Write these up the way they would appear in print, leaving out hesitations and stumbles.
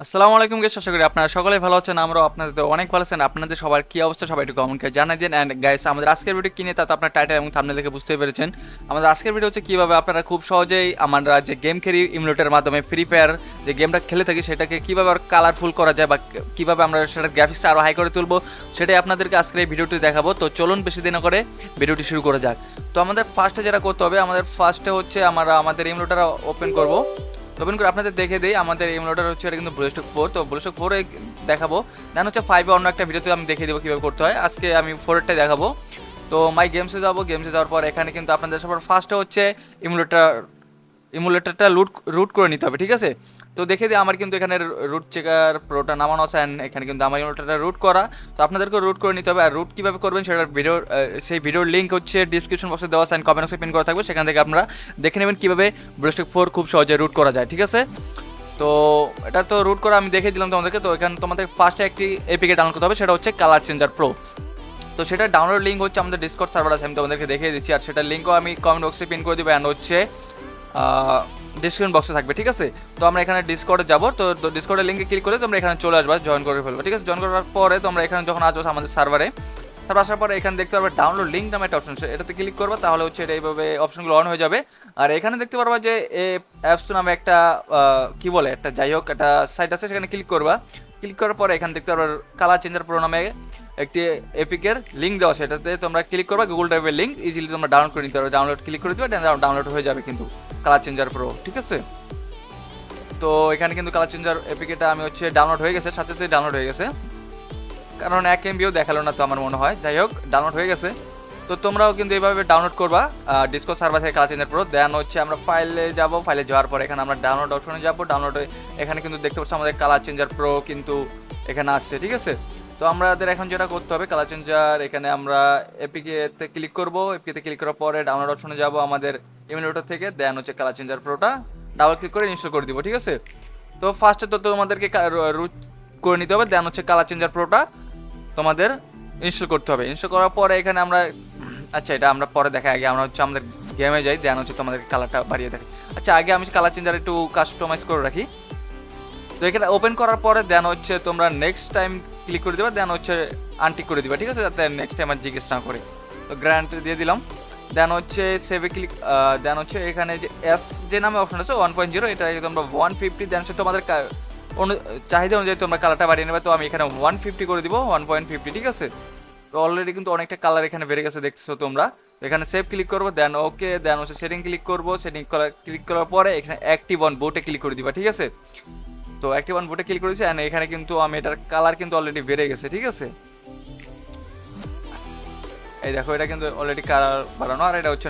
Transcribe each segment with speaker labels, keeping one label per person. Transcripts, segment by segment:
Speaker 1: আসসালামু আলাইকুম গাইস, আশা করি আপনারা সকলেই ভালো আছেন। আমরাও আপনাদের তো অনেক ভালো আছেন। আপনাদের সবার কি অবস্থা সবাই একটু কমেন্ট করে জানিয়ে দিন। অ্যান্ড গাইস, আমাদের আজকের ভিডিও কিনে তা তো আপনার টাইটেল এবং থাম্বনেল দেখে বুঝতেই পেরেছেন। আমাদের আজকের ভিডিও হচ্ছে কীভাবে আপনারা খুব সহজেই আমরা যে গেম খেলি ইমুলেটরের মাধ্যমে ফ্রি ফায়ার যে গেমটা খেলে থাকি সেটাকে কীভাবে আর কালারফুল করা যায় বা কীভাবে আমরা সেটার গ্রাফিক্সটা আরও হাই করে তুলবো সেটাই আপনাদেরকে আজকের এই ভিডিওটি দেখাবো। তো চলুন বেশি দিন করে ভিডিওটি শুরু করা যাক। তো আমাদের ফার্স্টে যেটা করতে হবে, ফার্স্টে হচ্ছে আমরা আমাদের ইমুলেটর ওপেন করব। ওপেন করে আপনাদের দেখে দিই, আমাদের ইমুলেটর হচ্ছে এটা কিন্তু ব্লুস্ট্যাক 4। তো ব্লুস্ট্যাক 4 এ দেখাবো, দেন হচ্ছে 5 এ অন্য একটা ভিডিওতে আমি দেখিয়ে দেবো কীভাবে করতে হয়। আজকে আমি 4 এরটাই দেখাবো। তো মাই গেমসে যাবো, গেমসে যাওয়ার পর এখানে কিন্তু আপনাদের সবার ফার্স্টে হচ্ছে ইমুলেটরটা রুট করে নিতে হবে, ঠিক আছে। তো দেখে দিই আমার কিন্তু এখানে রুট চেকার প্রোটা নামানো আছে, অ্যান্ড এখানে কিন্তু আমার ইমুলেটরটা রুট করা। তো আপনাদেরকে রুট করে নিতে হবে। আর রুট কীভাবে করবেন সেটার সেই ভিডিওর লিঙ্ক হচ্ছে ডিসক্রিপশন বক্সে দেওয়া আছে, অ্যান্ড কমেন্ট বক্সে পিন করা থাকবে, সেখান থেকে আপনারা দেখে নেবেন কীভাবে ব্লুস্ট্যাক 4 খুব সহজে রুট করা যায়, ঠিক আছে। তো এটা তো রুট করা আমি দেখিয়ে দিলাম তোমাদেরকে। তো এখানে তোমাদের ফার্স্টে একটি এপিকে ডাউনলোড করতে হবে, সেটা হচ্ছে কালার চেঞ্জার প্রো। তো সেটা ডাউনলোড লিঙ্ক হচ্ছে আমাদের ডিসকর্ড সার্ভার আছে, আমি তোমাদেরকে দেখিয়ে দিচ্ছি। আর সেটার লিঙ্কও আমি কমেন্ট বক্সে পিন করে দেবো, অ্যান্ড হচ্ছে ডিসক্রিপশন বক্সে থাকবে, ঠিক আছে। তো আমরা এখানে ডিসকর্ডে যাবো। তো ডিসকর্ডের লিঙ্কে ক্লিক করে তোমরা এখানে চলে আসবা, জয়েন করে ফেলবো, ঠিক আছে। জয়েন করার পরে তোমরা এখানে যখন আসবো আমাদের সার্ভারে, তারপর আসার পরে এখানে দেখতে পারবে ডাউনলোড লিঙ্ক নামে একটা অপশন, এটাতে ক্লিক করবা, তাহলে হচ্ছে এটা এইভাবে অপশনগুলো অন হয়ে যাবে। আর এখানে দেখতে পারবা যে অ্যাপস নামে একটা কি বলে একটা যাই হোক একটা সাইট আছে, সেখানে ক্লিক করবা। ক্লিক করার পরে এখানে দেখতে পারবা কালার চেঞ্জার প্রো নামে একটি এপিকের লিঙ্ক দেওয়া, সেটাতে তোমরা ক্লিক করবা। গুগল ড্রাইভের লিঙ্ক ইজিলি তোমরা ডাউনলোড করে নিতে পারবে। ডাউনলোড ক্লিক করে দিবে, ডাউনলোড হয়ে যাবে কিন্তু কালার চেঞ্জার প্রো, ঠিক আছে। তো এখানে কিন্তু কালার চেঞ্জার এপিকেটা আমি হচ্ছে ডাউনলোড হয়ে গেছে, সাথে সাথে ডাউনলোড হয়ে গেছে, কারণ 1 MBও দেখালো না তো আমার মনে হয়। যাই হোক, ডাউনলোড হয়ে গেছে। তো তোমরাও কিন্তু এইভাবে ডাউনলোড করবা ডিসকর্ড সার্ভার থেকে কালার চেঞ্জার প্রো। দেন হচ্ছে আমরা ফাইলে যাব, ফাইলে যাওয়ার পর এখানে আমরা ডাউনলোড অপশনে যাব। ডাউনলোডে এখানে কিন্তু দেখতে পাচ্ছি আমাদের কালার চেঞ্জার প্রো কিন্তু এখানে আসছে, ঠিক আছে। তো আমাদের এখন যেটা করতে হবে, কালার চেঞ্জার এখানে আমরা এপিকেতে ক্লিক করব। এপিকেতে ক্লিক করার পরে ডাউনলোড অপশনে যাব আমাদের ইমুলেটর থেকে। দেন হচ্ছে কালার চেঞ্জার প্রোটা ডাবল ক্লিক করে ইনস্টল করে দিব, ঠিক আছে। তো ফার্স্টে তো তোমাদেরকে রুট করে নিতে হবে, দেন হচ্ছে কালার চেঞ্জার প্রোটা তোমাদের ইনস্টল করতে হবে। ইনস্টল করার পরে এখানে আমরা আচ্ছা এটা আমরা পরে দেখাই, আগে আমরা হচ্ছে আমাদের গেমে যাই, দেন হচ্ছে তোমাদের কালারটা বাড়িয়ে দেখি। আচ্ছা আগে আমি কালার চেঞ্জার একটু কাস্টমাইজ করে রাখি। তো এখানে ওপেন করার পরে দেন হচ্ছে তোমরা নেক্সট টাইম ক্লিক করে দেবা, দেন হচ্ছে আনটিক করে দিবা, ঠিক আছে, যাতে নেক্সট টাইম আর জিজ্ঞেস না করে। তো গ্র্যান্ড দিয়ে দিলাম। দেন হচ্ছে সেভে ক্লিক, দেন হচ্ছে এখানে যে এস যে নামে অপশন আছে 1.0, এটা তোমরা 150, দেন হচ্ছে তোমাদের চাহিদা অনুযায়ী তোমরা কালারটা বাড়িয়ে নেবে। তো আমি এখানে 150 করে দিব, 1.50, ঠিক আছে। তো অলরেডি কিন্তু অনেকটা কালার এখানে বেড়ে গেছে, দেখছো তোমরা। এখানে সেভ ক্লিক করবো, দেন ওকে, দেন হচ্ছে সেটিং ক্লিক করবো। সেটিং ক্লিক করার পরে এখানে অ্যাক্টিভ অন বুটে ক্লিক করে দিবা, ঠিক আছে। তো অ্যাক্টিভ অন বুটে ক্লিক করেছি, অ্যান্ড এখানে কিন্তু আমি এটার কালার কিন্তু অলরেডি বেড়ে গেছে, ঠিক আছে। এই দেখো, এটা কিন্তু অলরেডি কালার বাড়ানো, আর এটা হচ্ছে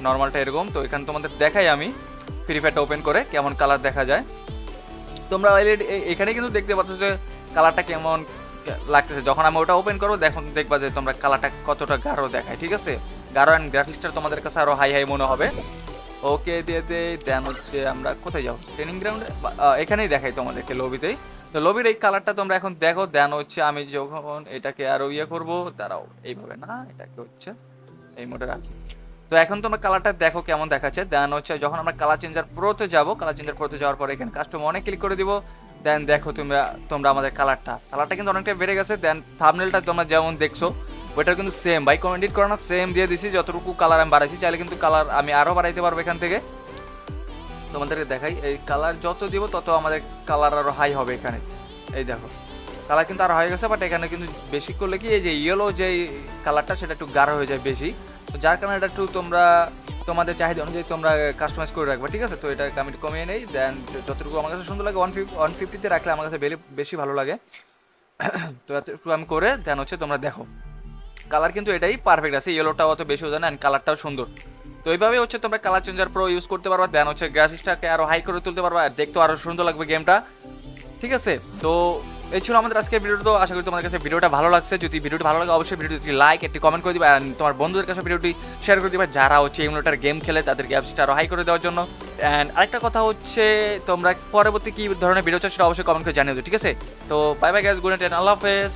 Speaker 1: নর্মালটা এরকম। তো এখানে তোমাদের দেখাই আমি ফ্রি ফায়ারটা ওপেন করে কেমন কালার দেখা যায়। তোমরা অলরেডি এখানে কিন্তু দেখতে পাচ্ছ যে কালারটা কেমন লাগতেছে। যখন আমি ওটা ওপেন করবো দেখবা যে তোমরা কালারটা কতটা গাঢ় দেখায়, ঠিক আছে। গাঢ় অ্যান্ড গ্রাফিক্সটা তোমাদের কাছে আরো হাই মনে হবে। ওকে দিয়ে দেন হচ্ছে আমরা কোথায় যাবো, ট্রেনিং গ্রাউন্ডে, এখানেই দেখাই তোমাদেরকে লবিতেই। তো লবির এই কালারটা তোমরা এখন দেখো। দেন হচ্ছে আমি যখন এটাকে আরো করবো, দাঁড়াও, এইভাবে না, এটাকে হচ্ছে এই মোডে রাখি। তো এখন তোমরা কালারটা দেখো কেমন দেখাচ্ছে। দেন হচ্ছে যখন আমরা কালার চেঞ্জার প্রোতে যাবো, কালার চেঞ্জার প্রোতে যাওয়ার পরে এখানে কাস্টম অনেক ক্লিক করে দিব। দেন দেখো তোমরা আমাদের কালারটা কিন্তু অনেকটা বেড়ে গেছে। দেন থাম্বনেলটা তোমরা যেমন দেখছো ওইটা কিন্তু সেম, ভাই কোনো এডিট করা না, সেম দিয়ে দিছি। যতটুকু কালার আমি বাড়াইছি, চাইলে কিন্তু কালার আমি আরো বাড়াইতে পারবো এখান থেকে। তোমাদেরকে দেখাই, এই কালার যত দিব তত আমাদের কালার আরো হাই হবে এখানে। এই দেখো কালার কিন্তু আরো হয়ে গেছে, বাট এখানে কিন্তু বেশি করলে কি এই যে ইয়েলো যে কালারটা সেটা একটু গাঢ় হয়ে যায় বেশি। তো যার কারণে এটা একটু তোমরা তোমাদের চাহিদা অনুযায়ী তোমরা কাস্টমাইজ করে রাখবে, ঠিক আছে। তো এটা আমি কমিয়ে নেই। দেন যতটুকু আমার কাছে সুন্দর লাগে 150-তে রাখলে আমার কাছে বেশি ভালো লাগে। তো এতটুকু আমি করে দেন হচ্ছে তোমরা দেখো কালার কিন্তু এটাই পারফেক্ট আছে, ইয়েলোটাও অত বেশি হচ্ছে না, অ্যান্ড কালারটাও সুন্দর। তো এইভাবে হচ্ছে তোমরা কালার চেঞ্জার প্রো ইউজ করতে পারবা। দেন হচ্ছে গ্রাফিক্সটাকে আরো হাই করে তুলতে পারবা, আর দেখতেও আরো সুন্দর লাগবে গেমটা, ঠিক আছে। তো এই ছিল আমাদের আজকের ভিডিওটা। তো আশা করি তোমাদের কাছে ভিডিওটা ভালো লাগছে। যদি ভিডিওটি ভালো লাগে অবশ্যই ভিডিওটি একটি লাইক, একটি কমেন্ট করে দিবা, আর তোমার বন্ধুদের কাছে ভিডিওটি শেয়ার করে দিবা যারা হচ্ছে ইমুলেটর গেম খেলে, তাদেরকে অ্যাপসটা আরো হাই করে দেওয়ার জন্য। অ্যান্ড আরেকটা কথা হচ্ছে, তোমরা পরবর্তী কি ধরনের ভিডিও চাও সেটা অবশ্যই কমেন্ট করে জানিয়ে দিও, ঠিক আছে। তো bye bye guys, good night, Allah হাফেজ।